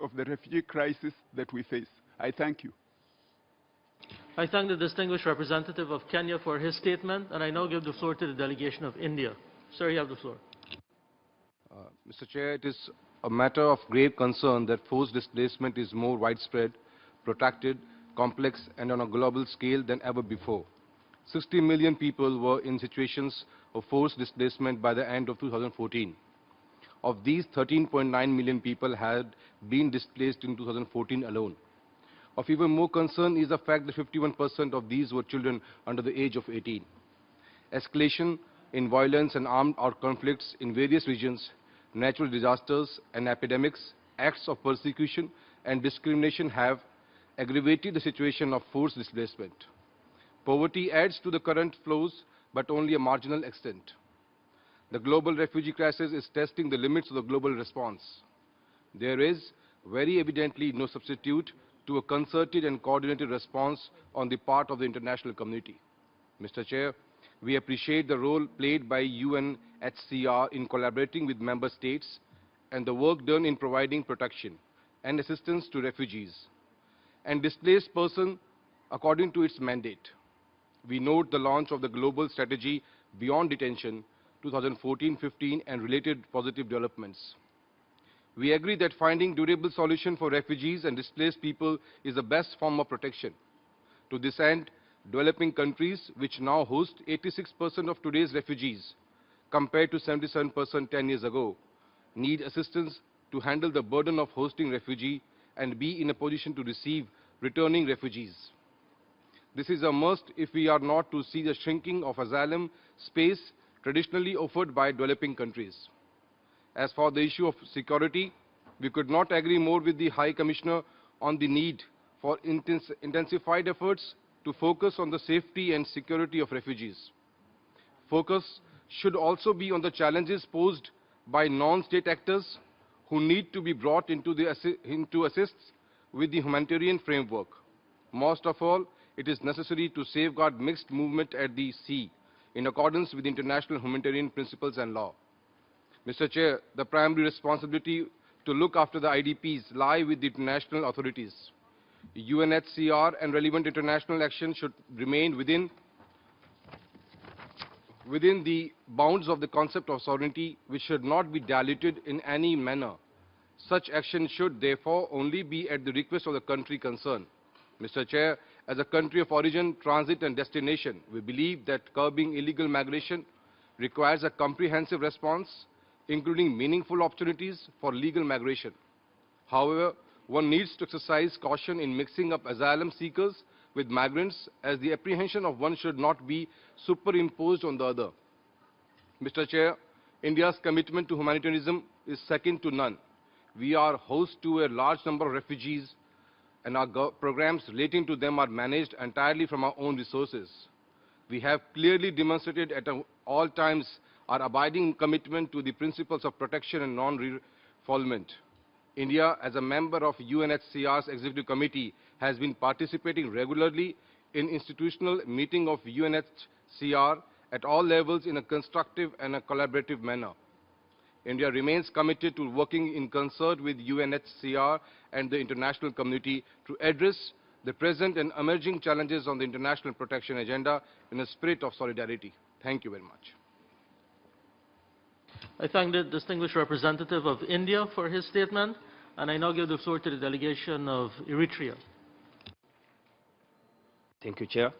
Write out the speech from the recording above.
of the refugee crisis that we face. I thank you. I thank the distinguished representative of Kenya for his statement, and I now give the floor to the delegation of India. Sir, you have the floor. Mr. Chair, it is a matter of grave concern that forced displacement is more widespread, protracted, complex, and on a global scale than ever before. 60 million people were in situations of forced displacement by the end of 2014. Of these, 13.9 million people had been displaced in 2014 alone. Of even more concern is the fact that 51% of these were children under the age of 18. Escalation in violence and armed conflicts in various regions, natural disasters and epidemics, acts of persecution and discrimination have aggravated the situation of forced displacement. Poverty adds to the current flows, but only a marginal extent. The global refugee crisis is testing the limits of the global response. There is very evidently no substitute to a concerted and coordinated response on the part of the international community. Mr. Chair, we appreciate the role played by UNHCR in collaborating with member states and the work done in providing protection and assistance to refugees and displaced persons according to its mandate. We note the launch of the Global Strategy Beyond Detention 2014-15 and related positive developments. We agree that finding durable solution for refugees and displaced people is the best form of protection. To this end, developing countries, which now host 86% of today's refugees, compared to 77% 10 years ago, need assistance to handle the burden of hosting refugees and be in a position to receive returning refugees. This is a must if we are not to see the shrinking of asylum space traditionally offered by developing countries. As for the issue of security, we could not agree more with the High Commissioner on the need for intensified efforts to focus on the safety and security of refugees. Focus should also be on the challenges posed by non-state actors who need to be brought into assist with the humanitarian framework. Most of all, it is necessary to safeguard mixed movement at the sea in accordance with international humanitarian principles and law. Mr. Chair, the primary responsibility to look after the IDPs lie with the international authorities. UNHCR and relevant international action should remain within the bounds of the concept of sovereignty, which should not be diluted in any manner. Such action should therefore only be at the request of the country concerned. Mr. Chair, as a country of origin, transit and destination, we believe that curbing illegal migration requires a comprehensive response, including meaningful opportunities for legal migration. However, one needs to exercise caution in mixing up asylum seekers with migrants, as the apprehension of one should not be superimposed on the other. Mr. Chair, India's commitment to humanitarianism is second to none. We are host to a large number of refugees, and our programs relating to them are managed entirely from our own resources. We have clearly demonstrated at all times our abiding commitment to the principles of protection and non-refoulement. India, as a member of UNHCR's Executive Committee, has been participating regularly in institutional meetings of UNHCR at all levels in a constructive and a collaborative manner. India remains committed to working in concert with UNHCR and the international community to address the present and emerging challenges on the international protection agenda in a spirit of solidarity. Thank you very much. I thank the distinguished representative of India for his statement, and I now give the floor to the delegation of Eritrea. Thank you, Chair.